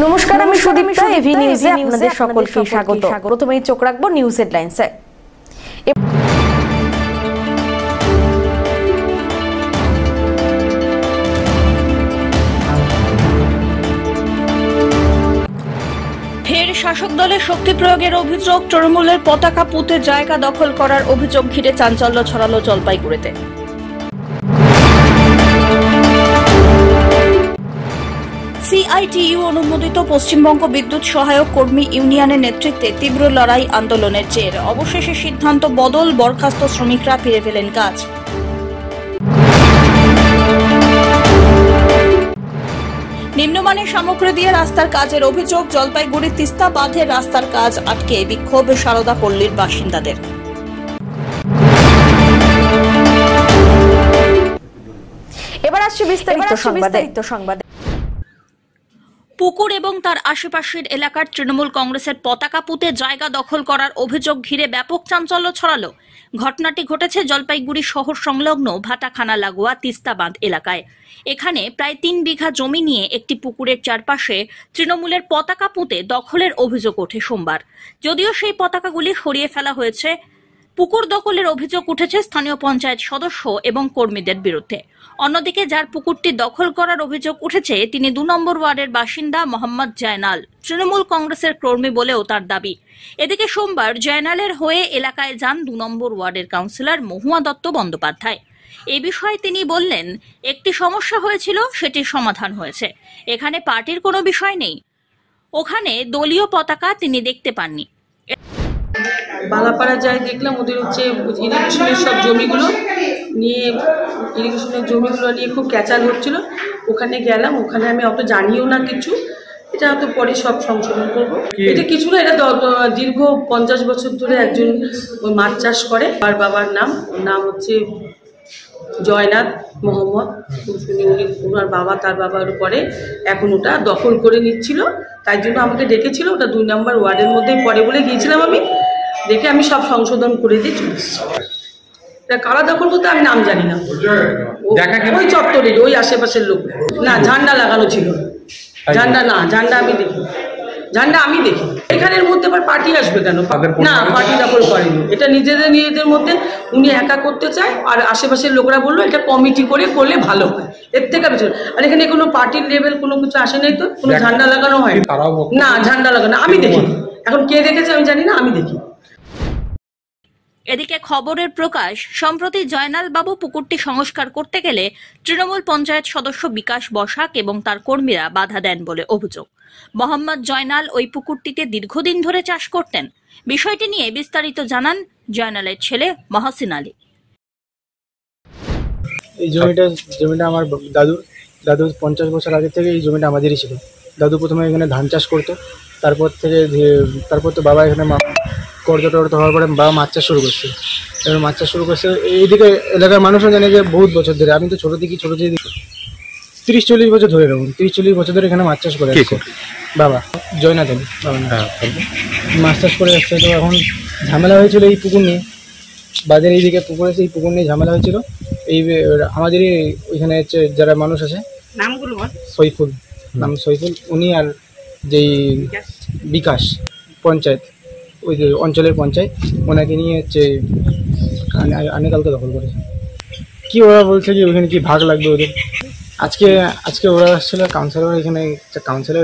নমস্কার, আমি সুদীপ্তা। এভি নিউজে আপনাদের সকলকে স্বাগত। প্রথমেই চোখ রাখবো নিউজ হেডলাইন্সে। ফের শাসক দলের শক্তি প্রয়োগের অভিযোগ। তৃণমূলের পতাকা পুঁতে জায়গা দখল করার অভিযোগ ঘিরে চাঞ্চল্য ছড়ালো জলপাইগুড়িতে। সিআইটিইউ অনুমোদিত পশ্চিমবঙ্গ বিদ্যুৎ সহায়ক কর্মী ইউনিয়নের নেতৃত্বে তীব্র লড়াই আন্দোলনের জের। অবশেষে সিদ্ধান্ত বদল, বরখাস্ত শ্রমিকরা ফিরে পেলেন কাজ। নিম্নমানের সামগ্রী দিয়ে রাস্তার কাজের অভিযোগ। জলপাইগুড়ির তিস্তা বাঁধের রাস্তার কাজ আটকে বিক্ষোভ সারদা পল্লীর বাসিন্দাদের। এবার আসছে বিস্তারিত সংবাদ। পুকুর এবং তার আশেপাশের এলাকার তৃণমূল কংগ্রেসের পতাকা পুঁতে জায়গা দখল করার অভিযোগ ঘিরে ব্যাপক চাঞ্চল্য ছড়ালো। ঘটনাটি ঘটেছে জলপাইগুড়ি শহর সংলগ্ন ভাটাখানা লাগোয়া তিস্তা বাঁধ এলাকায়। এখানে প্রায় 3 বিঘা জমি নিয়ে একটি পুকুরের চারপাশে তৃণমূলের পতাকা পুঁতে দখলের অভিযোগ ওঠে সোমবার। যদিও সেই পতাকাগুলি সরিয়ে ফেলা হয়েছে, পুকুর দখলের অভিযোগ উঠেছে স্থানীয় পঞ্চায়েত সদস্য এবং কর্মীদের বিরুদ্ধে। অন্যদিকে যার পুকুরটি দখল করার অভিযোগ উঠেছে তিনি 2 নম্বর ওয়ার্ডের বাসিন্দা মোহাম্মদ জয়নাল। তৃণমূল কংগ্রেসের কর্মী বলেও তার দাবি। এদিকে সোমবার জয়নালের হয়ে এলাকায় যান 2 নম্বর ওয়ার্ডের কাউন্সিলর মহুয়া দত্ত বন্দ্যোপাধ্যায়। এ বিষয়ে তিনি বললেন, একটি সমস্যা হয়েছিল, সেটির সমাধান হয়েছে। এখানে পার্টির কোনো বিষয় নেই। ওখানে দলীয় পতাকা তিনি দেখতে পাননি। বালাপাড়া যাই দেখলাম ওদের হচ্ছে ইরিগেশনের সব জমিগুলো নিয়ে খুব ক্যাচাল হচ্ছিল। ওখানে গেলাম, ওখানে আমি অত জানিও না কিছু, এটা হয়তো পরে সব সংশোধন করবো। এটা কিছু না, এটা দীর্ঘ 50 বছর ধরে একজন মাছ চাষ করে। আর বাবার নাম হচ্ছে জয়নাথ মোহাম্মদ। ওনার বাবা, তার বাবার পরে এখন ওটা দখল করে নিচ্ছিল, তাই জন্য আমাকে ডেকেছিল। ওটা 2 নম্বর ওয়ার্ডের মধ্যে পড়ে বলে গিয়েছিলাম। আমি দেখে আমি সব সংশোধন করে দিয়ে চলে এসেছি। কারা দখল করতে আমি নাম জানি না, ওই চত্বরে ওই আশেপাশের লোক না। ঝান্ডা লাগানো ছিল, ঝান্ডা আমি দেখি। এখানের মধ্যে আবার পার্টি আসবে কেন? না, পার্টি দখল করেনি, এটা নিজেদের মধ্যে উনি একা করতে চায়। আর আশেপাশের লোকরা বললো এটা কমিটি করে করলে ভালো হয়, এর থেকে বেশি। আর এখানে কোনো পার্টির লেভেল কোনো কিছু আসে নাই, তো কোনো ঝান্ডা লাগানো হয় না। ঝান্ডা লাগানো আমি দেখি, এখন কে দেখেছে আমি জানি না, আমি দেখি। এদিকে খবরের প্রকাশ, সম্প্রতি জয়নাল বাবু পুকুরটি সংস্কার করতে গেলে তৃণমূল পঞ্চায়েত সদস্য বিকাশ বসাক এবং তার কর্মীরা বাধা দেন বলে অভিযোগ। মোহাম্মদ জয়নাল ওই পুকুরটিতে দীর্ঘদিন ধরে চাষ করতেন। বিষয়টি নিয়ে বিস্তারিত জানান জয়নালের ছেলে মহসিন আলী। এই জমিটা আমার দাদু 50 বছর আগে থেকে এই জমিটা আমাদেরই ছিল। দাদু প্রথমে এখানে ধান চাষ করতো, তারপর তো বাবা এখানে করতে হওয়ার পরে বাবা মাছ চাষ শুরু করছে। এবার মাছ চাষ শুরু করছে এইদিকে এলাকার মানুষও জানে যে বহুত বছর ধরে। আমি তো ছোটো থেকে 30-40 বছর ধরে রাখুন, 30-40 বছর ধরে এখানে মাছ চাষ করে আসছে। বাবা জয়নাথ আলী বাবা মাছ চাষ করে আসছে। তো এখন ঝামেলা হয়েছিল এই পুকুর নিয়ে, বাজারে এইদিকে পুকুর আছে, এই পুকুর নিয়ে ঝামেলা হয়েছিল। এই আমাদেরই ওইখানে হচ্ছে যারা মানুষ আছে, নামগুলো সৈফুল, উনি আর যেই বিকাশ পঞ্চায়েত, ওই যে অঞ্চলের পঞ্চায়েত, ওনাকে নিয়ে হচ্ছে আনেকালকে দখল করেছে। কি ওরা বলছে যে ওইখানে কি ভাগ লাগবে ওদের। আজকে ওরা আসছিল, কাউন্সিলর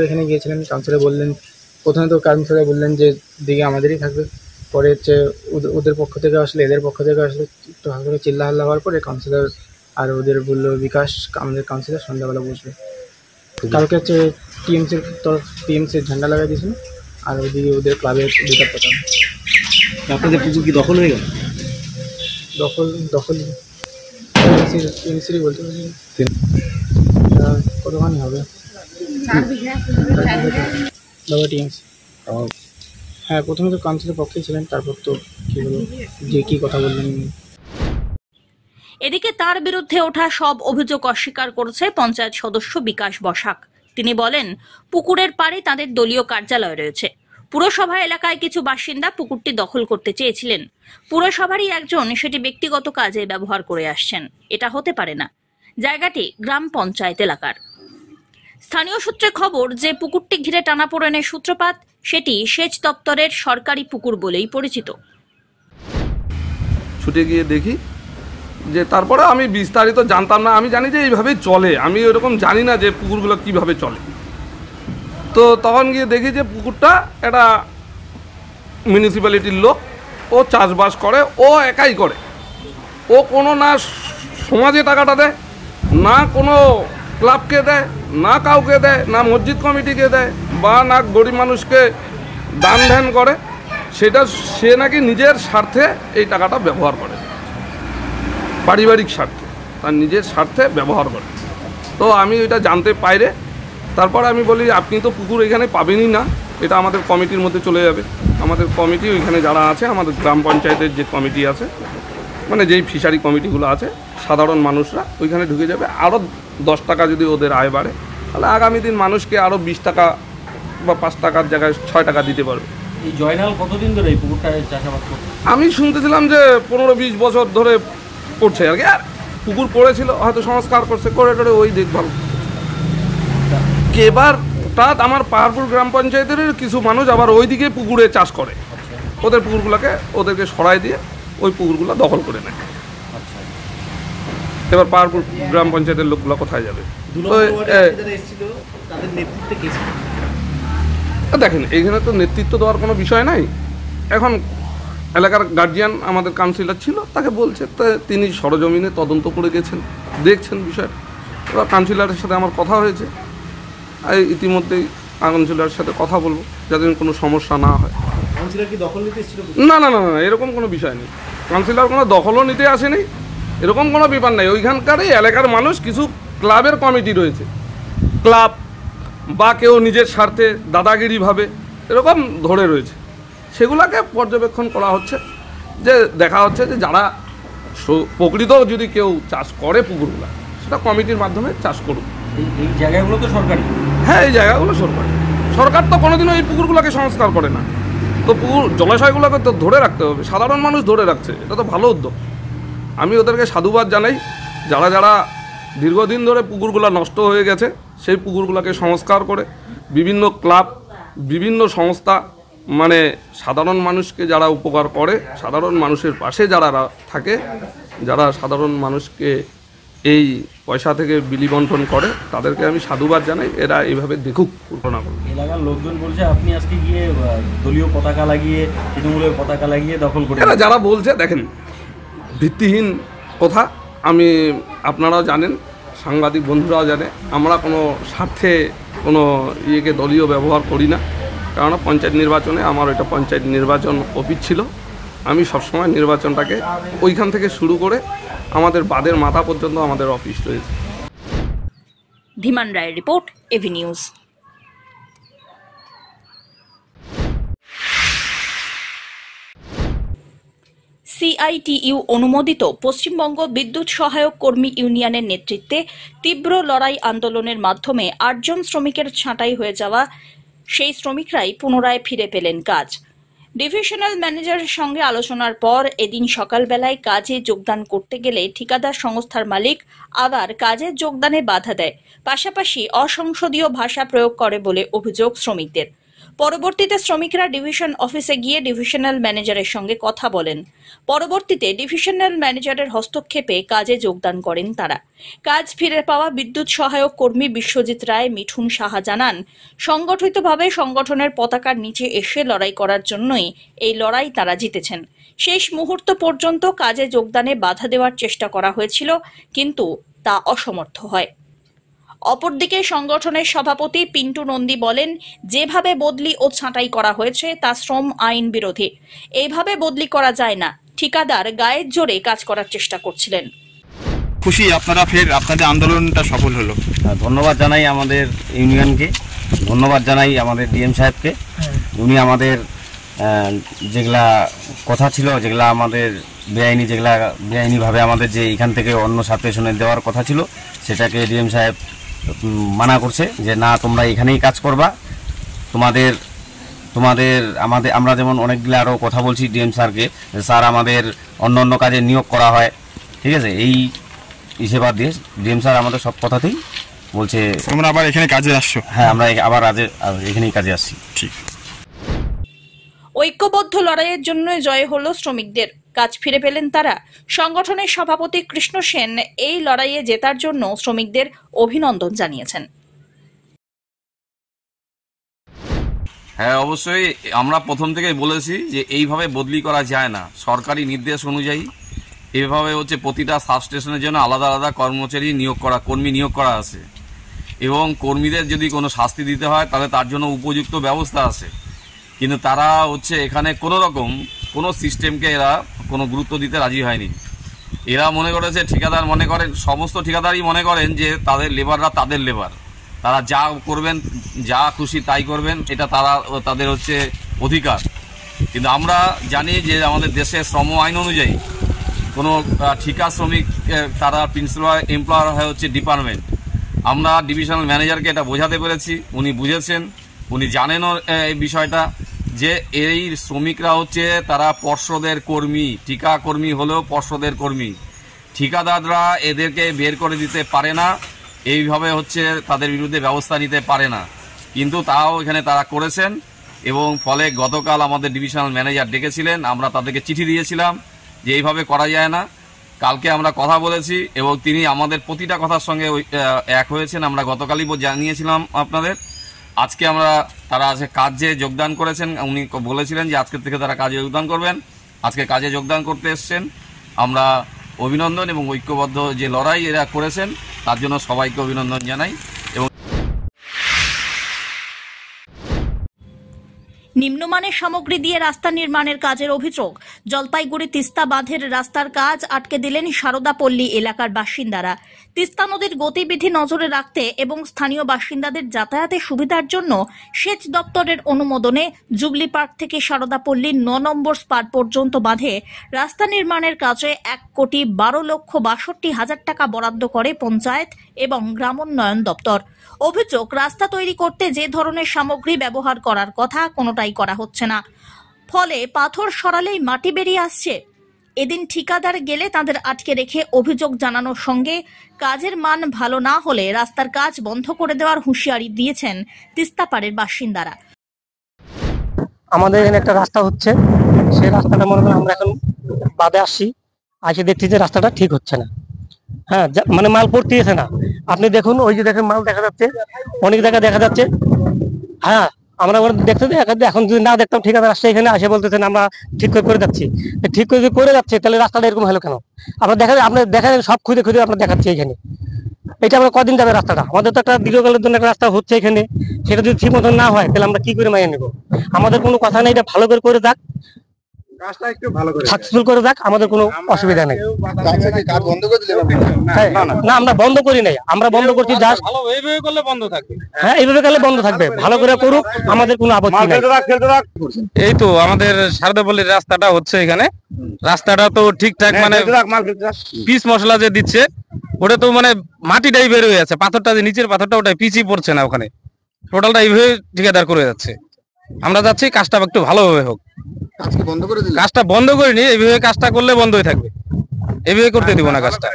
এখানে গিয়েছিলেন। কাউন্সিলর বললেন, প্রথমে তো কাউন্সিলর বললেন যে দিকে আমাদেরই থাকবে। পরে হচ্ছে ওদের পক্ষ থেকে আসলে, এদের পক্ষ থেকে আসলে একটু হালকা চিল্লা হাল্লা হওয়ার পরে কাউন্সিলর আর ওদের বললো বিকাশ, আমাদের কাউন্সিলর সন্ধ্যাবেলা বসবে। কালকে হচ্ছে টিএমসির ঝান্ডা লাগাই দিয়েছিল, আর ওইদিকে ওদের ক্লাবের 2টা পতাকা। আপনাদের পুকুর কি দখল হয়ে গেল? দখল টিএমসিরই বলতে পারছি, কতখানি হবে বাবা টিএমসি। হ্যাঁ, প্রথমে তো কাউন্সিলের পক্ষেই ছিলেন, তারপর তো কি বলবো যে কি কথা বললেন। এদিকে তার বিরুদ্ধে ওঠা সব অভিযোগ অস্বীকার করেছে পঞ্চায়েত সদস্য বিকাশ বসাক। তিনি বলেন, পুকুরের পাড়ে তাদের দলীয় কার্যালয় রয়েছে। পুরসভা এলাকায় কিছু বাসিন্দা পুকুরটি দখল করতে চেয়েছিলেন। পুরসভারই একজন সেটি ব্যক্তিগত কাজে ব্যবহার করে আসছেন। এটা হতে পারে না। জায়গাটি গ্রাম পঞ্চায়েত এলাকার। স্থানীয় সূত্রে খবর যে পুকুরটি ঘিরে টানাপোড়েনের সূত্রপাত সেটি সেচ দপ্তরের সরকারি পুকুর বলেই পরিচিত। ছুটে গিয়ে দেখি যে তারপরে আমি বিস্তারিত জানতাম না, আমি জানি যে এইভাবেই চলে, আমি ওরকম জানি না যে পুকুরগুলো কিভাবে চলে। তো তখন গিয়ে দেখি যে পুকুরটা একটা মিউনিসিপ্যালিটির লোক, ও চাষবাস করে, ও একাই করে, ও কোনো না সমাজে টাকাটা দেয়, না কোনো ক্লাবকে দেয়, না কাউকে দেয়, না মসজিদ কমিটিকে দেয়, বা না গরিব মানুষকে দান ধ্যান করে। সেটা সে নাকি নিজের স্বার্থে এই টাকাটা ব্যবহার করে, পারিবারিক স্বার্থে, তার নিজের স্বার্থে ব্যবহার করে। তো আমি এটা জানতে পাইরে তারপর আমি বলি আপনি তো পুকুর এখানে পাবেনই না, এটা আমাদের কমিটির মধ্যে চলে যাবে। আমাদের কমিটি ওইখানে যারা আছে, আমাদের গ্রাম পঞ্চায়েতের যে কমিটি আছে, মানে যেই ফিশারি কমিটিগুলো আছে, সাধারণ মানুষরা ওইখানে ঢুকে যাবে। আরও 10 টাকা যদি ওদের আয় বাড়ে তাহলে আগামী দিন মানুষকে আরও 20 টাকা বা 5 টাকার জায়গায় 6 টাকা দিতে পারবে। এই জয়নাল কতদিন ধরে এই পুকুরটায় চাষাবাদ করছে? আমি শুনতেছিলাম যে 15-20 বছর ধরে করছে আর কি। আর পুকুর পড়েছিল, হয়তো সংস্কার করছে, করে টোরে ওই দেখভাল। এবার হঠাৎ আমার পাহাড়পুর গ্রাম পঞ্চায়েতের কিছু মানুষ আবার ওইদিকে পুকুরে চাষ করে, ওদের পুকুরগুলোকে ওদেরকে সরাই দিয়ে ওই পুকুরগুলো দখল করে নেয়। এবার পাহাড়পুর গ্রাম পঞ্চায়েতের লোকগুলো কোথায় যাবে? দেখেন, এইখানে তো নেতৃত্ব দেওয়ার কোনো বিষয় নাই। এখন এলাকার গার্জিয়ান আমাদের কাউন্সিলর ছিল, তাকে বলছে, তিনি সরজমিনে তদন্ত করে গেছেন, দেখছেন বিষয়টা। এবার কাউন্সিলরের সাথে আমার কথা হয়েছে, ইতিমধ্যেই কাউন্সিলরের সাথে কথা বলবো যাতে কোনো সমস্যা না হয়। কাউন্সিলর কি দখল নিতে এসেছিল? না না না না, এরকম কোনো বিষয় নেই। কাউন্সিলর কোনো দখলও নিতে আসেনি, এরকম কোনো ব্যাপার নেই। ওইখানকারই এলাকার মানুষ, কিছু ক্লাবের কমিটি রয়েছে, ক্লাব বা কেউ নিজের স্বার্থে দাদাগিরিভাবে এরকম ধরে রয়েছে, সেগুলোকে পর্যবেক্ষণ করা হচ্ছে, যে দেখা হচ্ছে যে যারা প্রকৃত যদি কেউ চাষ করে পুকুরগুলো, সেটা কমিটির মাধ্যমে চাষ করুক। এই জায়গাগুলো তো সরকারি। হ্যাঁ, এই জায়গাগুলো সরকারি। সরকার তো কোনোদিনও এই পুকুরগুলোকে সংস্কার করে না। তো পুকুর জলাশয়গুলোকে তো ধরে রাখতে হবে, সাধারণ মানুষ ধরে রাখছে, এটা তো ভালো উদ্যোগ। আমি ওদেরকে সাধুবাদ জানাই, যারা যারা দীর্ঘদিন ধরে পুকুরগুলো নষ্ট হয়ে গেছে সেই পুকুরগুলোকে সংস্কার করে বিভিন্ন ক্লাব, বিভিন্ন সংস্থা, মানে সাধারণ মানুষকে যারা উপকার করে, সাধারণ মানুষের পাশে যারা থাকে, যারা সাধারণ মানুষকে এই পয়সা থেকে বিলি বন্টন করে, তাদেরকে আমি সাধুবাদ জানাই। এরা এইভাবে দেখুক ঘটনা করুন। এলাকার লোকজন বলছে আপনি আজকে গিয়ে দলীয় পতাকা লাগিয়ে, তৃণমূলের পতাকা লাগিয়ে দখল করে। এরা যারা বলছে, দেখেন, ভিত্তিহীন কথা। আমি, আপনারাও জানেন, সাংবাদিক বন্ধুরাও জানে, আমরা কোনো স্বার্থে কোনো ইয়েকে দলীয় ব্যবহার করি না। কেননা পঞ্চায়েত নির্বাচনে আমার ওইটা পঞ্চায়েত নির্বাচন অফিস ছিল, আমি সবসময় নির্বাচনটাকে ওইখান থেকে শুরু করে আমাদের বাদের মাথা পর্যন্ত আমাদের অফিস রয়েছে। ধীমান রায়ের রিপোর্ট, এভি নিউজ। সিআইটিইউ অনুমোদিত পশ্চিমবঙ্গ বিদ্যুৎ সহায়ক কর্মী ইউনিয়নের নেতৃত্বে তীব্র লড়াই আন্দোলনের মাধ্যমে 8 জন শ্রমিকের ছাঁটাই হয়ে যাওয়া সেই শ্রমিকরাই পুনরায় ফিরে পেলেন কাজ। ডিভিশনাল ম্যানেজারের সঙ্গে আলোচনার পর এদিন সকালবেলায় কাজে যোগদান করতে গেলে ঠিকাদার সংস্থার মালিক আবার কাজে যোগদানে বাধা দেয়, পাশাপাশি অসংসদীয় ভাষা প্রয়োগ করে বলে অভিযোগ শ্রমিকদের। পরবর্তীতে শ্রমিকরা ডিভিশন অফিসে গিয়ে ডিভিশনাল ম্যানেজারের সঙ্গে কথা বলেন। পরবর্তীতে ডিভিশনাল ম্যানেজারের হস্তক্ষেপে কাজে যোগদান করেন তারা। কাজ ফিরে পাওয়া বিদ্যুৎ সহায়ক কর্মী বিশ্বজিৎ রায়, মিঠুন সাহা জানান, সংগঠিতভাবে সংগঠনের পতাকার নিচে এসে লড়াই করার জন্যই এই লড়াই তারা জিতেছেন। শেষ মুহূর্ত পর্যন্ত কাজে যোগদানে বাধা দেওয়ার চেষ্টা করা হয়েছিল, কিন্তু তা অসমর্থ হয়। অপরদিকে সংগঠনের সভাপতি পিন্টু নন্দী বলেন, যেভাবে বদলি ও ছাঁটাই করা হয়েছে তা শ্রম আইন বিরোধী। এইভাবে বদলি করা যায় না। ঠিকাদার গায়ের জোরে কাজ করার চেষ্টা করছিলেন। খুশি আপনারা ফের আপনাদের আন্দোলনটা সফল হলো। ধন্যবাদ জানাই আমাদের ইউনিয়নকে, ধন্যবাদ জানাই আমাদের ডিএম সাহেবকে। উনি আমাদের যেগুলা কথা ছিল, যেগুলা আমাদের বেআইনিভাবে আমাদের যে এখান থেকে অন্য সাবস্টেশনে দেওয়ার কথা ছিল, সেটাকে ডিএম সাহেব মানা করছে যে না, তোমরা এখানেই কাজ করবা। আমরা যেমন অনেকগুলো আরও কথা বলছি ডিএম স্যারকে, স্যার আমাদের অন্য অন্য কাজে নিয়োগ করা হয়, ঠিক আছে, এই হিসেবে দিয়ে ডিএম স্যার আমাদের সব কথাতেই বলছে তোমরা আবার এখানে কাজে আসছো? হ্যাঁ, আমরা আবার এখানেই কাজে আসছি। ঠিক। ঐক্যবদ্ধ লড়াইয়ের জন্য জয় হলো শ্রমিকদের, কাজ ফিরে পেলেন তারা। সংগঠনের সভাপতি কৃষ্ণ সেন এই লড়াইয়ে জেতার জন্য শ্রমিকদের অভিনন্দন জানিয়েছেন। হ্যাঁ, অবশ্যই আমরা প্রথম থেকেই বলেছি যে এইভাবে বদলি করা যায় না। সরকারি নির্দেশ অনুযায়ী এভাবে হচ্ছে প্রতিটা সাবস্টেশনের জন্য আলাদা আলাদা কর্মী নিয়োগ করা আছে, এবং কর্মীদের যদি কোনো শাস্তি দিতে হয় তাহলে তার জন্য উপযুক্ত ব্যবস্থা আছে। কিন্তু তারা হচ্ছে এখানে কোনো সিস্টেমকে এরা কোনো গুরুত্ব দিতে রাজি হয়নি। এরা মনে করেছে, ঠিকাদার মনে করেন, সমস্ত ঠিকাদারই মনে করেন যে তাদের লেবাররা তাদের লেবার, তারা যা করবেন, যা খুশি তাই করবেন, এটা তাদের হচ্ছে অধিকার। কিন্তু আমরা জানি যে আমাদের দেশে শ্রম আইন অনুযায়ী কোনো ঠিকা শ্রমিক তারা প্রিন্সিপাল এমপ্লয়ার হয় হচ্ছে ডিপার্টমেন্ট। আমরা ডিভিশনাল ম্যানেজারকে এটা বোঝাতে পেরেছি, উনি বুঝেছেন, উনি জানেনও এই বিষয়টা, যে এই শ্রমিকরা হচ্ছে তারা পর্ষদের কর্মী, ঠিকা কর্মী হলেও পর্ষদের কর্মী। ঠিকাদাররা এদেরকে বের করে দিতে পারে না, এইভাবে হচ্ছে তাদের বিরুদ্ধে ব্যবস্থা নিতে পারে না, কিন্তু তাও এখানে তারা করেছেন। এবং ফলে গতকাল আমাদের ডিভিশনাল ম্যানেজার ডেকেছিলেন, আমরা তাদেরকে চিঠি দিয়েছিলাম যে এইভাবে করা যায় না। কালকে আমরা কথা বলেছি এবং তিনি আমাদের প্রতিটা কথার সঙ্গে এক হয়েছেন। আমরা গতকালই জানিয়েছিলাম আপনাদের। আজকে তারা আজকে কাজে যোগদান করেছেন, উনি বলেছিলেন যে আজকের থেকে তারা কাজে যোগদান করবেন, আজকে কাজে যোগদান করতে এসছেন। আমরা অভিনন্দন এবং ঐক্যবদ্ধ যে লড়াই এরা করেছেন তার জন্য সবাইকে অভিনন্দন জানাই। এবং নিম্নমানের সামগ্রী দিয়ে রাস্তা নির্মাণের কাজের অভিযোগ। জলপাইগুড়ি তিস্তা বাঁধের রাস্তার কাজ আটকে দিলেন সারদাপল্লী এলাকার বাসিন্দারা। তিস্তা নদীর গতিবিধি নজরে রাখতে এবং স্থানীয় বাসিন্দাদের যাতায়াতের সুবিধার জন্য সেচ দপ্তরের অনুমোদনে জুবলি পার্ক থেকে সারদাপল্লীর ৯ নম্বর স্পার পর্যন্ত বাঁধে রাস্তা নির্মাণের কাজে ১,১২,৬২,০০০ টাকা বরাদ্দ করে পঞ্চায়েত এবং গ্রামোন্নয়ন দপ্তর। অভিযোগ, রাস্তা তৈরি করতে যে ধরনের সামগ্রী ব্যবহার করার কথা কোনোটাই করা হচ্ছে না, ফলে পাথর সরালেই মাটি বেরিয়ে আসছে। এদিন ঠিকাদার গেলে তাদের আটকে রেখে অভিযোগ জানানোর সঙ্গে কাজের মান ভালো না হলে রাস্তার কাজ বন্ধ করে দেওয়ার হুঁশিয়ারি দিয়েছেন তিস্তাপাড়ের বাসিন্দারা। আমাদের এখানে একটা রাস্তা হচ্ছে, সেই রাস্তাটা মনে করেন আমরা এখন বাদে আসছি, আসে দেখছি যে রাস্তাটা ঠিক হচ্ছে না। হ্যাঁ, মানে মাল পড়তেছে না। আপনি দেখুন, ওই যে দেখেন মাল দেখা যাচ্ছে, অনেক জায়গায় দেখা যাচ্ছে। হ্যাঁ, আমরা দেখতে এখন যদি না দেখতাম, ঠিকাদার আসছে এখানে আসে বলতেছেন আমরা ঠিক করে যাচ্ছি। ঠিক করে যাচ্ছে, তাহলে রাস্তাটা এরকম হলো কেন? আপনার দেখা সব খুঁজে আপনার দেখাচ্ছি এখানে। এটা আমরা কদিন যাবে রাস্তাটা? আমাদের তো একটা দীর্ঘকালের জন্য একটা রাস্তা হচ্ছে এখানে, সেটা যদি ঠিক মতন না হয় তাহলে আমরা কি করে মানিয়ে নেব? আমাদের কোনো কথা নেই, এটা ভালো করে যাক, কাজটা একটু ভালো করে সাকসেসফুল করে যাক, আমাদের কোনো অসুবিধা নেই। কাজ বন্ধ করে দিলে না, আমরা বন্ধ করি নাই, আমরা বন্ধ করছি জাস্ট। এইভাবে করলে বন্ধ থাকবে। হ্যাঁ, এইভাবে করলে বন্ধ থাকবে, ভালো করে করুক, আমাদের কোনো আপত্তি নেই। এই তো আমাদের সারদাপল্লীর রাস্তাটা হচ্ছে এখানে, রাস্তাটা তো ঠিকঠাক মানে পিচ মশলা যে দিচ্ছে ওটা তো মানে মাটিটাই বের হয়ে যাচ্ছে, পাথরটা যে নিচের পাথরটা ওটা পিচই পড়ছে না, ওখানে টোটালটা এইভাবে ঠিকাদার করে যাচ্ছে। আমরা যাচ্ছি কাজটা একটু ভালোভাবে হোক। কাজটা বন্ধ করিনি, এইভাবে কাজটা করলে বন্ধই থাকবে, এইভাবে করতে দিব না কাজটা।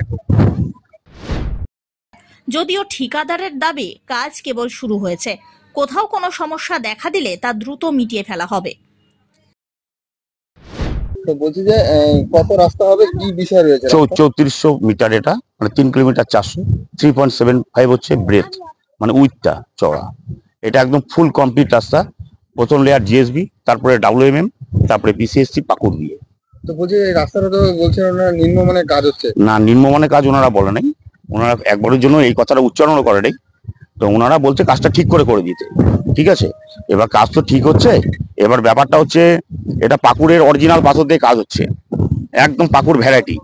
যদিও ঠিকাদারের দাবি কাজ কেবল শুরু হয়েছে, কোথাও কোনো সমস্যা দেখা দিলে তা দ্রুত মিটিয়ে ফেলা হবে। তো বলছি যে কত রাস্তা হবে, কি বিষয় রয়েছে? 3400 মিটার, এটা মানে 3 কিলোমিটার 400, 3.75 হচ্ছে ব্রেথ, মানে উইথটা চওড়া। এটা একদম ফুল কমপ্লিট রাস্তা। প্রথম লেয়ার জিএসবি, তারপরে WMM, তারপরে পিসিএসসি পাকুড় দিয়ে। তো বলছি এই রাস্তাটা তো বলছেন ওনারা নিম্নমানের কাজ হচ্ছে। না, নিম্নমানের কাজ ওনারা বলে নাই, ওনারা একবারের জন্য এই কথাটা উচ্চারণও করে নাই। তো ওনারা বলছে কাজটা ঠিক করে দিতে। ঠিক আছে, এবার কাজ তো ঠিক হচ্ছে। এবার ব্যাপারটা হচ্ছে এটা পাকুড়ের অরিজিনাল পাথর দিয়ে কাজ হচ্ছে, একদম পাকুড় ভ্যারাইটি,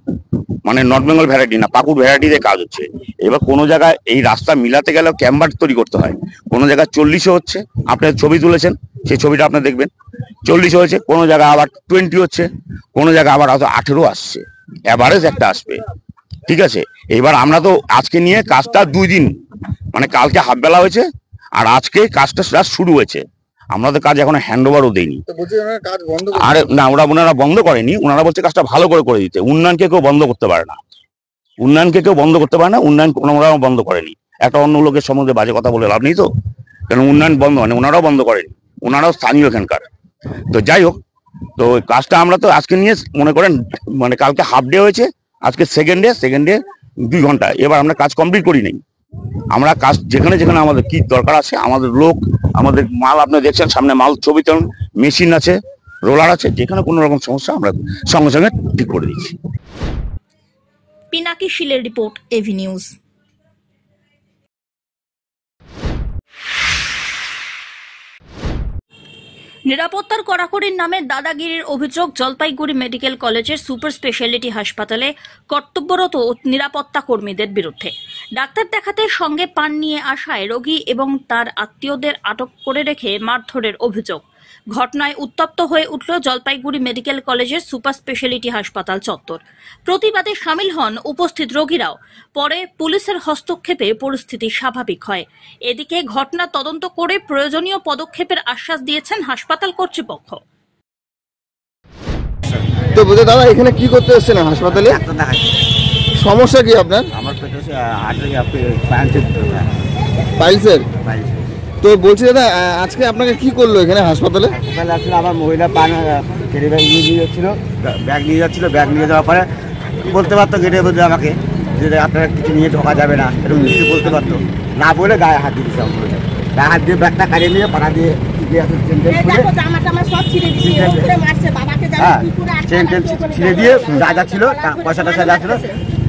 মানে নর্থ বেঙ্গল ভ্যারাইটি না, পাকুড় ভ্যারাইটি দিয়ে কাজ হচ্ছে। এবার কোনো জায়গায় এই রাস্তা মিলাতে গেলেও ক্যাম্বার তৈরি করতে হয়। কোনো জায়গায় 40 হচ্ছে, আপনার ছবি তুলেছেন, সেই ছবিটা আপনি দেখবেন 40 হয়েছে, কোনো জায়গায় আবার 20 হচ্ছে, কোনো জায়গায় আবার 18 আসছে, অ্যাভারেজ একটা আসবে। ঠিক আছে, এবার আমরা তো আজকে নিয়ে কাজটা 2 দিন, মানে কালকে হাফ বেলা হয়েছে আর আজকে কাজটা শুরু হয়েছে। আমাদের কাজ এখন হ্যান্ড ওভারও দেয়নি। আরে না, ওনারা বন্ধ করেনি, ওনারা বলছে কাজটা ভালো করে দিতে। উন্নয়নকে কেউ বন্ধ করতে পারে না, উন্নয়ন ওনারা বন্ধ করেনি। একটা অন্য লোকের সম্বন্ধে বাজে কথা বলে লাভ নেই তো, কারণ উন্নয়ন বন্ধ মানে ওনারাও বন্ধ করেনি, ওনারাও স্থানীয় এখানকার। তো যাই হোক, তো কাজটা আমরা তো আজকে নিয়ে মনে করেন মানে কালকে হাফ ডে হয়েছে, আজকে সেকেন্ড ডে 2 ঘন্টা, এবার আমরা কাজ কমপ্লিট করি নাই। আমরা কাজ যেখানে যেখানে আমাদের কি দরকার আছে, আমাদের লোক, আমাদের মাল আপনি দেখছেন সামনে মাল ছবি তোলেন, মেশিন আছে, রোলার আছে, যেখানে কোনো রকম সমস্যা আমরা সঙ্গে সঙ্গে ঠিক করে দিচ্ছি। পিনাকি শীলের রিপোর্ট, এভি নিউজ। নিরাপত্তার কড়াকড়ির নামে দাদাগিরির অভিযোগ জলপাইগুড়ি মেডিকেল কলেজের সুপার স্পেশালিটি হাসপাতালে কর্তব্যরত নিরাপত্তা কর্মীদের বিরুদ্ধে। ডাক্তার দেখাতে সঙ্গে পান নিয়ে আসায় রোগী এবং তার আত্মীয়দের আটক করে রেখে মারধরের অভিযোগ। ঘটনায় উত্তপ্ত হয়ে উঠল জলপাইগুড়ি মেডিকেল কলেজের সুপার স্পেশালিটি হাসপাতাল চত্বর। প্রতিবাদে সামিল হন উপস্থিত রোগীরাও। পরে পুলিশের হস্তক্ষেপে পরিস্থিতি স্বাভাবিক হয়। এদিকে ঘটনা তদন্ত করে প্রয়োজনীয় পদক্ষেপের আশ্বাস দিয়েছেন হাসপাতাল কর্তৃপক্ষ। তো বুঝে দাদা এখানে কি করতে এসেছেন হাসপাতালে? সমস্যা কি আপনার? আমার পেটে হার্টের পাইলসের। তো বলছি দাদা আজকে আপনাকে কি করলো এখানে হাসপাতালে? হাসপাতালে আসলে আমার মহিলা পান ক্যারি ব্যাগ নিয়ে যাচ্ছিল, ব্যাগ নিয়ে যাওয়ার পরে বলতে পারতো গেটের মধ্যে আমাকে যে আপনারা কিছু নিয়ে ঢোকা যাবে না, এরকম কিছু বলতে পারতো না, বলে গায়ে হাত দিয়ে দিয়েছে। গায়ে হাত দিয়ে ব্যাগটা কাড়িয়ে নিয়ে পাড়া দিয়ে ছিঁড়ে দিয়ে যা ছিল পয়সা টয়সা যা ছিল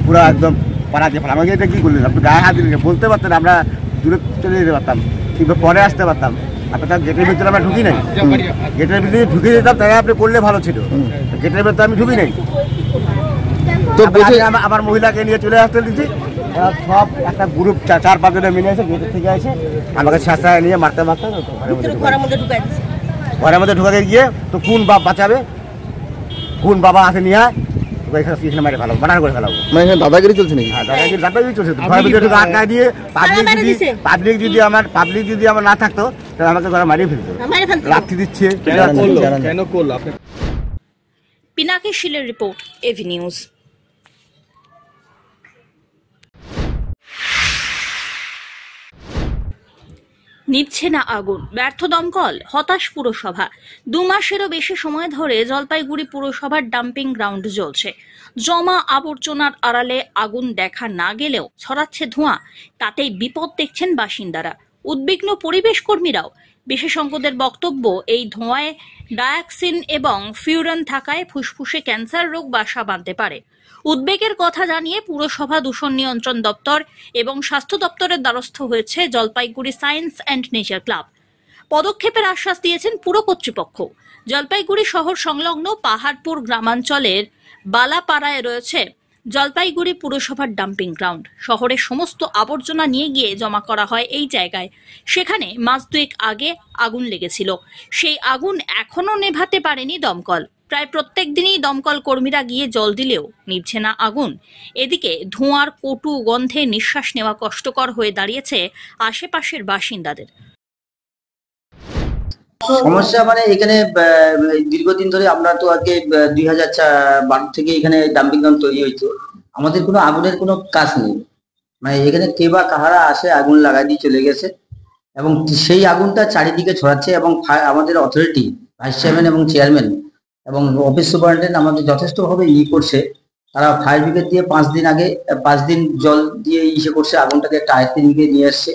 পুরো একদম পাড়া দিয়ে ফেলা। আমাকে এটা কি করলেন আপনি? গায়ে হাত দিয়ে বলতে পারতেন, আমরা দূরে চলে যেতে পারতাম কিংবা পরে আসতে পারতাম। আপনার গেটের ভিতরে আমরা ঢুকি নাই, গেটের ভিতরে ঢুকে যেতাম তাই আপনি করলে ভালো ছিল, গেটের ভিতরে আমি ঢুকি নাই। তো আমার মহিলাকে নিয়ে চলে আসতে দিচ্ছি, সব একটা গ্রুপ 4-5 জনে মিলে এসে গেটের থেকে এসে আমাকে ছাঁচড়ায় নিয়ে মারতে ঘরের মধ্যে ঢুকাতে গিয়ে তো কোন বাপ বাঁচাবে, কোন বাবা আসে নিয়ে এখানে মেরে ফেলাবো, বানান করে ফেলাবো। মানে এখানে দাদাগিরি চলছে নাকি? হ্যাঁ, দাদাগিরি চলছে। ঘরের ভিতরে আটকায় দিয়ে পাবলিক যদি আমার না থাকতো তাহলে আমাকে ঘরে মারিয়ে ফেলতো, লাঠি দিচ্ছে। কেন করলো? পিনাকি শীলের রিপোর্ট, এভি নিউজ। নিভছে না আগুন, ব্যর্থ দমকল, হতাশ পুরসভা। 2 মাসেরও বেশি সময় ধরে জলপাইগুড়ি পুরসভার ডাম্পিং গ্রাউন্ড জ্বলছে। জমা আবর্জনার আড়ালে আগুন দেখা না গেলেও ছড়াচ্ছে ধোঁয়া, তাতেই বিপদ দেখছেন বাসিন্দারা, উদ্বিগ্ন পরিবেশ কর্মীরাও। বিশেষজ্ঞদের বক্তব্য, এই ধোঁয়ায় ডায়াক্সিন এবং ফিউরান থাকায় ফুসফুসে ক্যান্সার রোগ বাসা বাঁধতে পারে। উদ্বেগের কথা জানিয়ে পুরসভা, দূষণ নিয়ন্ত্রণ দপ্তর এবং স্বাস্থ্য দপ্তরের দ্বারস্থ হয়েছে Jalpaiguri science and nature club. পদক্ষেপের আশ্বাস দিয়েছেন পুর কর্তৃপক্ষ। জলপাইগুড়ি শহর সংলগ্ন পাহাড়পুর গ্রামাঞ্চলের বালাপাড়ায় রয়েছে জলপাইগুড়ি পুরসভার ডাম্পিং গ্রাউন্ড। শহরের সমস্ত আবর্জনা নিয়ে গিয়ে জমা করা হয় এই জায়গায়। সেখানে মাস 2 আগে আগুন লেগেছিল। সেই আগুন এখনো নেভাতে পারেনি দমকল। প্রায় প্রত্যেক দিনই দমকল কর্মীরা গিয়ে জল দিলেও নিভছে না আগুন। এদিকে ধোঁয়ার কটু গন্ধে নিঃশ্বাস নেওয়া কষ্টকর হয়ে দাঁড়িয়েছে আশেপাশের বাসিন্দাদের। সমস্যা মানে এখানে দীর্ঘদিন ধরে আমরা তো আগে 2012 থেকে এখানে ডাম্পিং গ্রাউন্ড তৈরি হয়েছে, আমাদের কোনো আগুনের কোনো কাজ নেই। মানে এখানে কে বা কাহারা আসে আগুন লাগাই দিয়ে চলে গেছে এবং সেই আগুনটা চারিদিকে ছড়াচ্ছে। এবং আমাদের অথরিটি, ভাইস চেয়ারম্যান এবং চেয়ারম্যান এবং অফিস সুপারিনটেন্ডেন্ট আমাদের যথেষ্টভাবে করছে। তারা ফায়ার ব্রিগেড দিয়ে 5 দিন জল দিয়ে করছে, আগুনটাকে একটা আয়ত্তে নিয়ে এসছে।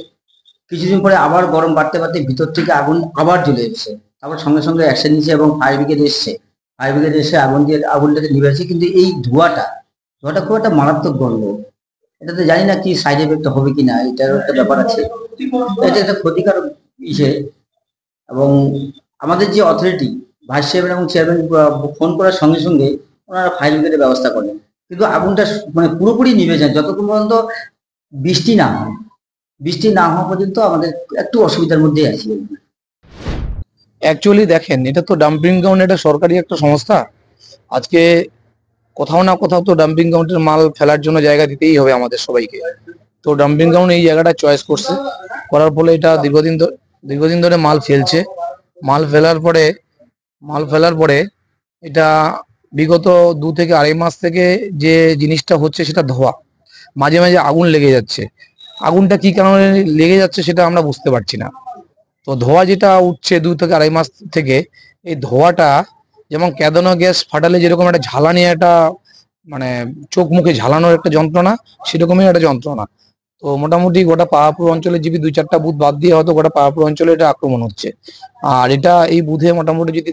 কিছুদিন পরে আবার গরম বাড়তে বাড়তে ভিতর থেকে আগুন আবার জ্বলে এসছে। তারপর সঙ্গে সঙ্গে অ্যাকশন নিয়েছে এবং ফায়ার ব্রিগেড এসে আগুনটাকে নিভেছে। কিন্তু এই ধোঁয়াটা খুব একটা মারাত্মক গন্ধ। এটাতে জানি না কি সাইড এফেক্ট হবে কিনা, এটারও একটা ব্যাপার আছে। এটা একটা ক্ষতিকারক এবং আমাদের যে অথরিটি, ভাইস চেয়ারম্যান এবং চেয়ারম্যান ফোন করার সঙ্গে সঙ্গে ওনারা ফায়ার ব্রিগেডের ব্যবস্থা করেন, কিন্তু আগুনটা মানে পুরোপুরি নিভে যায় যতক্ষণ পর্যন্ত বৃষ্টি না হওয়া পর্যন্ত আমাদের একটু অসুবিধার মধ্যেই আছি। অ্যাকচুয়ালি দেখেন, এটা তো ডাম্পিং গ্রাউন্ড, এটা সরকারি একটা সংস্থা। আজকে কোথাও না কোথাও তো ডাম্পিং গ্রাউন্ডের মাল ফেলার জন্য জায়গা দিতেই হবে আমাদের সবাইকে। তো ডাম্পিং গ্রাউন্ড এই জায়গাটা চয়েস করছে, করার ফলে এটা দীর্ঘদিন ধরে মাল ফেলছে। মাল ফেলার পরে এটা বিগত 2 থেকে 2.5 মাস থেকে যে জিনিসটা হচ্ছে সেটা ধোয়া, মাঝে মাঝে আগুন লেগে যাচ্ছে। আগুনটা কি কারণে লেগে যাচ্ছে সেটা আমরা বুঝতে পারছি না। তো ধোঁয়া যেটা উঠছে 2 থেকে 2.5 মাস থেকে, এই ধোঁয়াটা যেমন ক্যাদানো গ্যাস ফাটালে যেরকম একটা ঝালানি, একটা মানে চোখ মুখে ঝালানোর একটা যন্ত্রণা, সেরকমই একটা যন্ত্রণা। তো মোটামুটি গোটা পাহাড়পুর অঞ্চলে জিবি 2-4টা বুথ বাদ দিয়ে হয়তো গোটা পাহাড়পুর অঞ্চলে এটা আক্রমণ হচ্ছে। আর এটা এই বুথে মোটামুটি যদি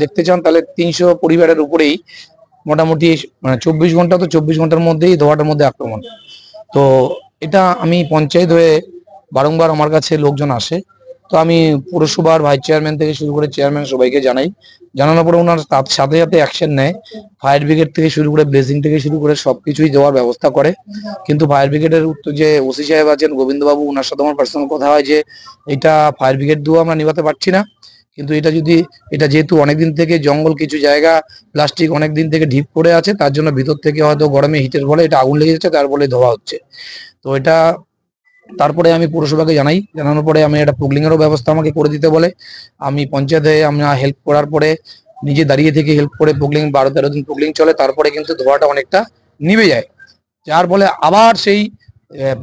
দেখতে চান তাহলে 300 পরিবারের উপরেই মোটামুটি মানে 24 ঘন্টা, তো 24 ঘন্টার মধ্যেই ধোঁয়াটার মধ্যে আক্রমণ। তো এটা আমি পঞ্চায়েত হয়ে বারংবার আমার কাছে লোকজন আসে, তো আমি পৌরসভার ভাইস চেয়ারম্যান থেকে শুরু করে চেয়ারম্যান সবাইকে জানাই। জানানোর পরে ওনার সাথে সাথে অ্যাকশন নেয়। ফায়ার ব্রিগেড থেকে শুরু করে ব্লেজিং থেকে শুরু করে সবকিছুই দেওয়ার ব্যবস্থা করে। কিন্তু ফায়ার ব্রিগেডের উত্তর যে ওসি সাহেব আছেন গোবিন্দবাবু, ওনার সাথে আমার পার্সোনাল কথা হয় যে এটা ফায়ার ব্রিগেড দিয়েও আমরা নিভাতে পারছি না, কিন্তু এটা যেহেতু অনেকদিন থেকে জঙ্গল, কিছু জায়গা প্লাস্টিক অনেকদিন থেকে ঢিপ করে আছে, তার জন্য ভিতর থেকে হয়তো গরমে হিটের ফলে এটা আগুন লেগে যাচ্ছে, তার ফলে ধোয়া হচ্ছে। তো এটা তারপরে আমি পৌরসভাকে জানানোর পরে আমি একটা পুগলিং এরও ব্যবস্থা আমাকে করে দিতে বলে। আমি পঞ্চায়েতে আমরা হেল্প করার পরে নিজে দাঁড়িয়ে থেকে হেল্প করে পুগলিং 12-13 দিন পুগলিং চলে, তারপরে কিন্তু ধোঁয়াটা অনেকটা নিভে যায়। যার ফলে আবার সেই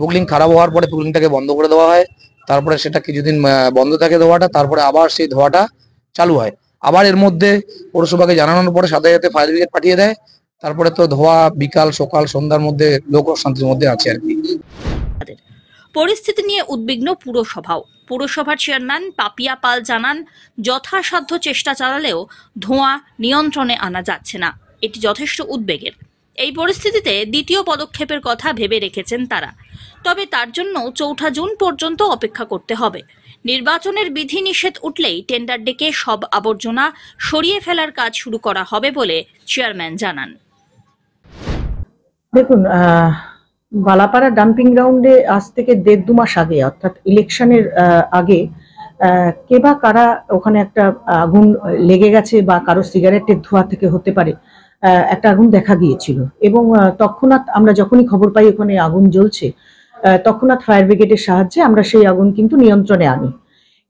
পুগলিং খারাপ হওয়ার পরে পুগলিংটাকে বন্ধ করে দেওয়া হয়। তারপরে সেটা কিছুদিন বন্ধ থাকে ধোঁয়াটা, তারপরে আবার সেই ধোঁয়াটা চালু হয়। আবার এর মধ্যে পৌরসভাকে জানানোর পরে সাথে সাথে ফায়ার ব্রিগেড পাঠিয়ে দেয়। তারপরে তো ধোঁয়া বিকাল সকাল সন্ধ্যার মধ্যে লোক শান্তির মধ্যে আছে আর কি। পরিস্থিতি নিয়ে উদ্বিগ্ন পুরসভাও। পুরসভার চেয়ারম্যান পাপিয়া পাল জানান, যথাসাধ্য চেষ্টা চালালেও ধোঁয়া নিয়ন্ত্রণে আনা যাচ্ছে না। এটি যথেষ্ট উদ্বেগের। এই পরিস্থিতিতে দ্বিতীয় পদক্ষেপের কথা ভেবে রেখেছেন তারা। তবে তার জন্য 4 জুন পর্যন্ত অপেক্ষা করতে হবে। নির্বাচনের বিধিনিষেধ উঠলেই টেন্ডার ডেকে সব আবর্জনা সরিয়ে ফেলার কাজ শুরু করা হবে বলে চেয়ারম্যান জানান। দেখুন, বালাপাড়া ডাম্পিং গ্রাউন্ডে আজ থেকে 1.5-2 মাস আগে, অর্থাৎ ইলেকশনের আগে, কে বা কারা ওখানে একটা আগুন লেগে গেছে বা কারো সিগারেটের ধোঁয়া থেকে হতে পারে, একটা আগুন দেখা গিয়েছিল। এবং তৎক্ষণাৎ আমরা যখনই খবর পাই ওখানে আগুন জ্বলছে, তৎক্ষণাৎ ফায়ার ব্রিগেডের সাহায্যে আমরা সেই আগুন কিন্তু নিয়ন্ত্রণে আনি।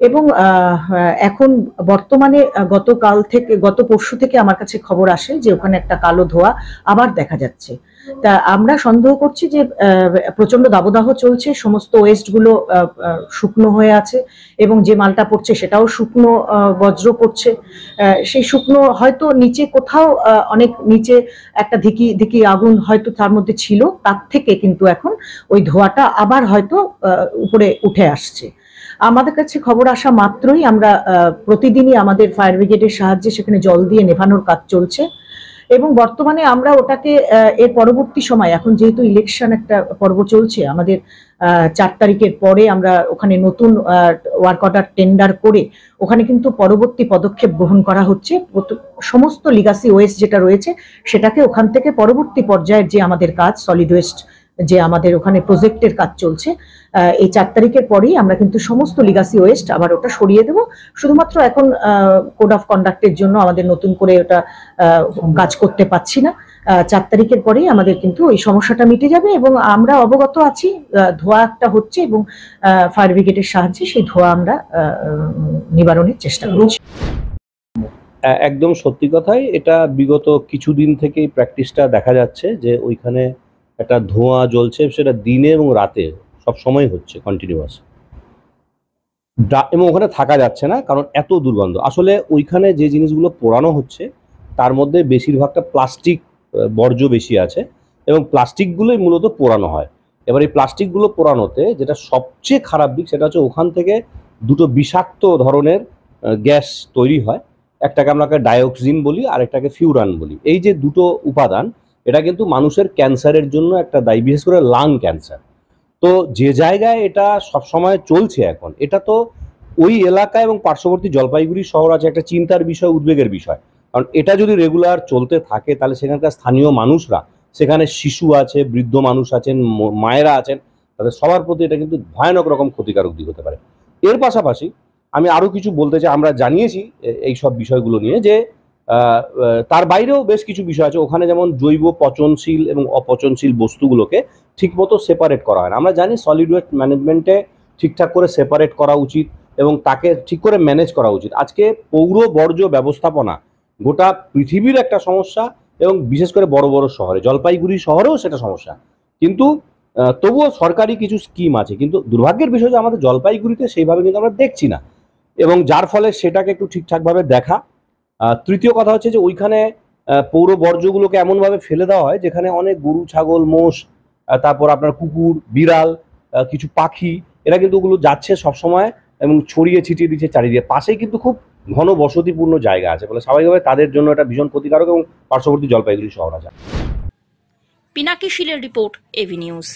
এবং এখন বর্তমানে গত পরশু থেকে আমার কাছে খবর আসে যে ওখানে একটা কালো ধোঁয়া আবার দেখা যাচ্ছে। তা আমরা সন্দেহ করছি যে প্রচন্ড দাবদাহ চলছে, সমস্ত ওয়েস্ট গুলো শুকনো হয়ে আছে এবং যে মালটা পড়ছে সেটাও শুকনো বজ্র পড়ছে। সেই শুকনো হয়তো নিচে কোথাও অনেক নিচে একটা ধিকি আগুন হয়তো তার মধ্যে ছিল, তার থেকে কিন্তু এখন ওই ধোঁয়াটা আবার হয়তো উপরে উঠে আসছে। আমাদের কাছে খবর আসা মাত্রই আমরা প্রতিদিনই আমাদের ফায়ার ব্রিগেডের সাহায্যে সেখানে জল দিয়ে নেভানোর কাজ চলছে। এবং বর্তমানে আমরা ওটাকে এর পরবর্তী সময়, এখন যেহেতু ইলেকশন একটা পর্ব চলছে, আমাদের 4 তারিখের পরে আমরা ওখানে নতুন ওয়ার্ক অর্ডার টেন্ডার করে ওখানে কিন্তু পরবর্তী পদক্ষেপ গ্রহণ করা হচ্ছে। সমস্ত লিগাসি ওয়েস্ট যেটা রয়েছে সেটাকে ওখান থেকে পরবর্তী পর্যায়ের যে আমাদের কাজ সলিড ওয়েস্ট, যে আমাদের ওখানে প্রজেক্টের কাজ চলছে, এই 4 তারিখের পরেই আমরা কিন্তু সমস্ত লিগাসি ওয়েস্ট আবার ওটা সরিয়ে দেব। শুধুমাত্র এখন কোড অফ কন্ডাক্টের জন্য আমাদের নতুন করে ওটা কাজ করতে পারছি না। 4 তারিখের পরেই আমাদের কিন্তু এই সমস্যাটা মিটে যাবে এবং আমরা অবগত আছি ধোঁয়া একটা হচ্ছে এবং ফায়ার ব্রিগেডের সাহায্যে সেই ধোঁয়া আমরা নিবারণের চেষ্টা করছি। একদম সত্যি কথাই, এটা বিগত কিছুদিন থেকেই প্র্যাকটিসটা দেখা যাচ্ছে যে ওইখানে একটা ধোঁয়া জ্বলছে, সেটা দিনে এবং রাতে সব সময় হচ্ছে কন্টিনিউয়াস, এবং ওখানে থাকা যাচ্ছে না কারণ এত দুর্গন্ধ। আসলে ওইখানে যে জিনিসগুলো পোড়ানো হচ্ছে তার মধ্যে বেশিরভাগটা প্লাস্টিক বর্জ্য বেশি আছে এবং প্লাস্টিকগুলোই মূলত পোড়ানো হয়। এবার এই প্লাস্টিকগুলো পোড়ানোতে যেটা সবচেয়ে খারাপ দিক সেটা হচ্ছে ওখান থেকে 2টো বিষাক্ত ধরনের গ্যাস তৈরি হয়। একটাকে আমরা ডাইঅক্সিন বলি, আরেকটাকে ফিউরান বলি। এই যে 2টো উপাদান, এটা কিন্তু মানুষের ক্যান্সারের জন্য একটা দায়ী, বিশেষ করে লাং ক্যান্সার। তো যে জায়গায় এটা সবসময় চলছে এখন, এটা তো ওই এলাকা এবং পার্শ্ববর্তী জলপাইগুড়ি শহর আছে একটা চিন্তার বিষয়, উদ্বেগের বিষয়। কারণ এটা যদি রেগুলার চলতে থাকে তাহলে সেখানকার স্থানীয় মানুষরা, সেখানে শিশু আছে, বৃদ্ধ মানুষ আছেন, মায়েরা আছেন, তাদের সবার প্রতি এটা কিন্তু ভয়ানক রকম ক্ষতিকারক দিক হতে পারে। এর পাশাপাশি আমি আরও কিছু বলতে চাই। আমরা জানিয়েছি এই সব বিষয়গুলো নিয়ে যে তার বাইরেও বেশ কিছু বিষয় আছে। ওখানে যেমন জৈব পচনশীল এবং অপচনশীল বস্তুগুলোকে ঠিকমতো সেপারেট করা হয় না। আমরা জানি সলিড ওয়েস্ট ম্যানেজমেন্টে ঠিকঠাক করে সেপারেট করা উচিত এবং তাকে ঠিক করে ম্যানেজ করা উচিত। আজকে পৌর বর্জ্য ব্যবস্থাপনা গোটা পৃথিবীর একটা সমস্যা এবং বিশেষ করে বড় বড় শহরে, জলপাইগুড়ি শহরেও সেটা সমস্যা। কিন্তু তবুও সরকারি কিছু স্কিম আছে, কিন্তু দুর্ভাগ্যের বিষয় যে আমাদের জলপাইগুড়িতে সেইভাবে কিন্তু আমরা দেখছি না, এবং যার ফলে সেটাকে একটু ঠিকঠাকভাবে দেখা। তৃতীয় কথা হচ্ছে যে ওইখানে পৌর বর্জ্যগুলোকে এমনভাবে ফেলে দেওয়া হয় যেখানে অনেক গরু, ছাগল, মোষ, তারপর আপনার কুকুর, বিড়াল, কিছু পাখি, এরা কিন্তু ওগুলো যাচ্ছে সবসময় এবং ছড়িয়ে ছিটিয়ে দিচ্ছে চারিদিকে। পাশেই কিন্তু খুব ঘন বসতিপূর্ণ জায়গা আছে, ফলে স্বাভাবিকভাবে তাদের জন্য এটা ভীষণ ক্ষতিকারক এবং পার্শ্ববর্তী জলপাইগুড়ি শহর আছে। পিনাকি শীলের রিপোর্ট, এভি নিউজ।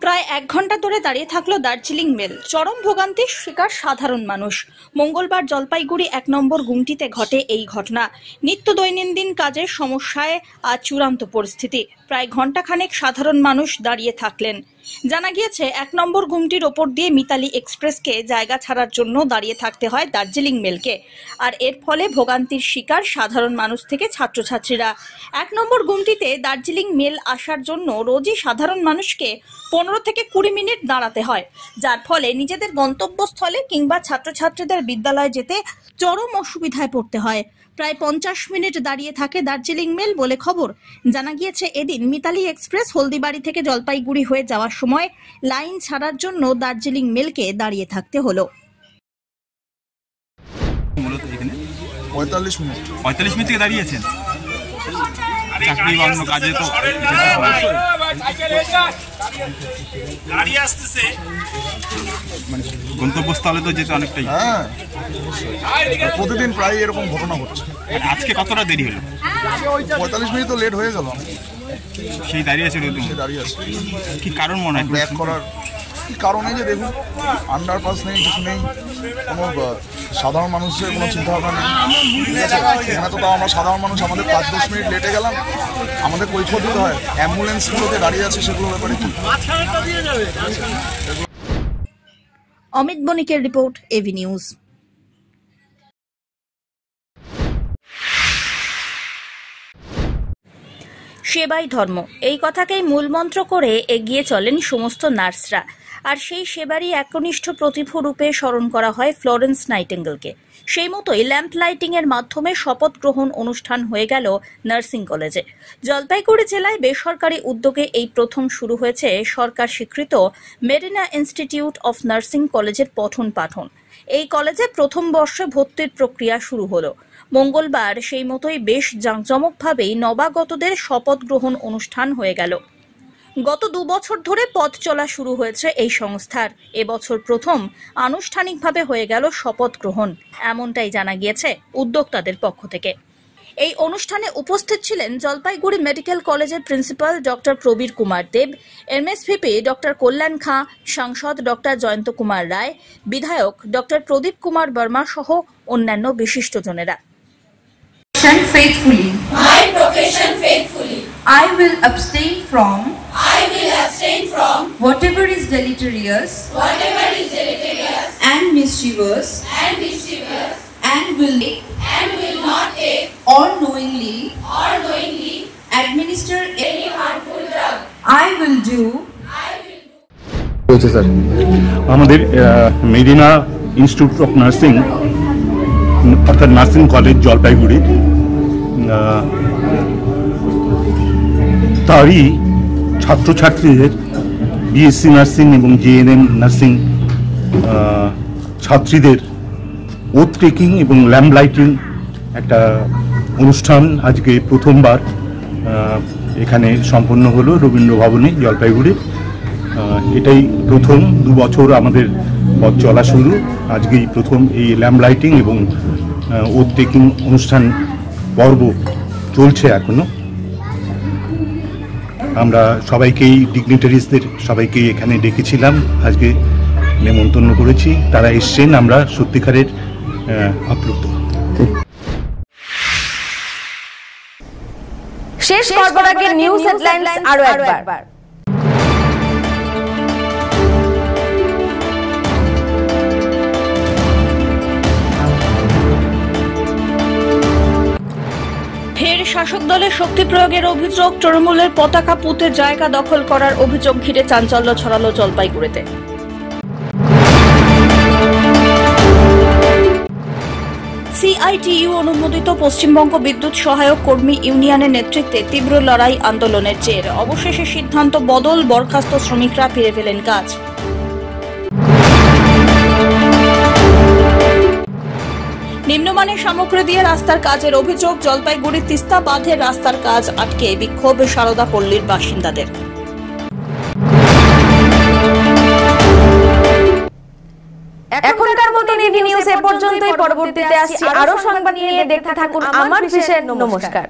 প্রায় 1 ঘন্টা ধরে দাঁড়িয়ে থাকলো দার্জিলিং মেল। চরম ভোগান্তির শিকার সাধারণ মানুষ। মঙ্গলবার জলপাইগুড়ি 1 নম্বর গুমটিতে ঘটে এই ঘটনা। নিত্য দৈনন্দিন কাজের সমস্যায় আজ চূড়ান্ত পরিস্থিতি। প্রায় ঘন্টাখানেক সাধারণ মানুষ দাঁড়িয়ে থাকলেন। জানা গিয়েছে 1 নম্বর গুমটির ওপর দিয়ে মিতালি এক্সপ্রেসকে জায়গা ছাড়ার জন্য দাঁড়িয়ে থাকতে হয় দার্জিলিং মেলকে, আর এর ফলে ভোগান্তির শিকার সাধারণ মানুষ থেকে ছাত্রছাত্রীরা। 1 নম্বর গুমটিতে দার্জিলিং মেল আসার জন্য রোজই সাধারণ মানুষকে 15 থেকে 20 মিনিট দাঁড়াতে হয়, যার ফলে নিজেদের গন্তব্যস্থলে কিংবা ছাত্রছাত্রীদের বিদ্যালয়ে যেতে চরম অসুবিধায় পড়তে হয়। প্রায় 50 মিনিট দাঁড়িয়ে থাকে দার্জিলিং মেল বলে খবর। জানা গিয়েছে এদিন মিতালি এক্সপ্রেস হলদিবাড়ি থেকে জলপাইগুড়ি হয়ে যাওয়ার সময় লাইন ছাড়ার জন্য দার্জিলিং মেলকে দাঁড়িয়ে থাকতে হলো। 45 মিনিট থেকে দাঁড়িয়েছেন, চাকরি বা অন্য কাজে তো গন্তব্যস্থলে তো যেতে অনেকটাই। প্রতিদিন প্রায় এরকম ঘটনা হচ্ছে। আজকে কতটা দেরি হলো? 45 মিনিট তো লেট হয়ে গেল। সেই দাঁড়িয়ে আছে, দাঁড়িয়ে আছে। কি কারণ মনে হয়? ব্যাক করার কি কারণে যে দেখুন, আন্ডারপাস নেই, কিছু নেই, কোনো সাধারণ মানুষের কোনো চিন্তাভাবনা নেই। এখানে তো তাও আমরা সাধারণ মানুষ, আমাদের 5-10 মিনিট লেটে গেলাম, আমাদের কৈফিয়ত দিতে হয়। অ্যাম্বুলেন্সগুলোতে দাঁড়িয়ে আছে, সেগুলো ব্যাপারে কি? অমিত বণিকের রিপোর্ট, এভি নিউজ। সেবাই ধর্ম, এই কথাকেই মূলমন্ত্র করে এগিয়ে চলেন সমস্ত নার্সরা। আর সেই সেবারই একনিষ্ঠ প্রতিভূ রূপে স্মরণ করা হয় ফ্লোরেন্স নাইটিঙ্গেলকে। সেই মতোই ল্যাম্প লাইটিং এর মাধ্যমে শপথ গ্রহণ অনুষ্ঠান হয়ে গেল নার্সিং কলেজে। জলপাইগুড়ি জেলায় বেসরকারি উদ্যোগে এই প্রথম শুরু হয়েছে সরকার স্বীকৃত মেরিনা ইনস্টিটিউট অফ নার্সিং কলেজের পঠন পাঠন। এই কলেজে প্রথম বর্ষে ভর্তির প্রক্রিয়া শুরু হলো। মঙ্গলবার সেই মতোই বেশ জাঁকজমকভাবেই নবাগতদের শপথ গ্রহণ অনুষ্ঠান হয়ে গেল। গত 2 বছর ধরে পথ চলা শুরু হয়েছে এই সংস্থার। এবছর প্রথম আনুষ্ঠানিকভাবে হয়ে গেল শপথ গ্রহণ, এমনটাই জানা গিয়েছে উদ্যোক্তাদের পক্ষ থেকে। এই অনুষ্ঠানে উপস্থিত ছিলেন জলপাইগুড়ি মেডিকেল কলেজের principal doctor Prabir Kumar Deb, MSVP doctor কল্যাণ খাঁ, সাংসদ ডক্টর জয়ন্ত কুমার রায়, বিধায়ক ডক্টর প্রদীপ কুমার বর্মা সহ অন্যান্য বিশিষ্টজনেরা। Faithfully. My profession faithfully. I will abstain from whatever is deleterious and mischievous and will not take or knowingly administer any harmful drug. I will do আমাদের Marina institute of nursing অর্থাৎ nursing college Jalpaiguri, তারই ছাত্রছাত্রীদের BSc nursing এবং GNM nursing ছাত্রীদের oath taking এবং lamp lighting একটা অনুষ্ঠান আজকে প্রথমবার এখানে সম্পন্ন হলো রবীন্দ্র ভবনে জলপাইগুড়ি। এটাই প্রথম 2 বছর আমাদের পথ চলা শুরু, আজকেই প্রথম এই ল্যাম্প লাইটিং এবং ওথ টেকিং অনুষ্ঠান পর্ব চলছে এখনো। আমরা সবাইকেই ডিগনিটারিজদের সবাইকেই এখানে ডেকেছিলাম, আজকে নেমন্তন্ন করেছি, তারা এসছেন, আমরা সত্যিকারের আপ্লুত। শেষ করবার আগে নিউজ হেডলাইন্স আরো একবার। ফের শাসক দলের শক্তি প্রয়োগের অভিযোগ। তৃণমূলের পতাকা পুঁতে জায়গা দখল করার অভিযোগ ঘিরে চাঞ্চল্য ছড়ালো জলপাইগুড়িতে। সিআইটিইউ অনুমোদিত পশ্চিমবঙ্গ বিদ্যুৎ সহায়ক কর্মী ইউনিয়নের নেতৃত্বে তীব্র লড়াই আন্দোলনের জের অবশেষে সিদ্ধান্ত বদল, বরখাস্ত শ্রমিকরা ফিরে পেলেন কাজ। নিম্নমানের সামগ্রী দিয়ে রাস্তার কাজের অভিযোগ, জলপাইগুড়ি তিস্তা বাঁধের রাস্তার কাজ আটকে বিক্ষোভ সারদা পল্লীর বাসিন্দাদের। এখনকার মতো নিউজ এ পর্যন্তই। পরবর্তীতে আসছি আরো সংবাদ নিয়ে, দেখতে থাকুন আমার বিশেষ। নমস্কার।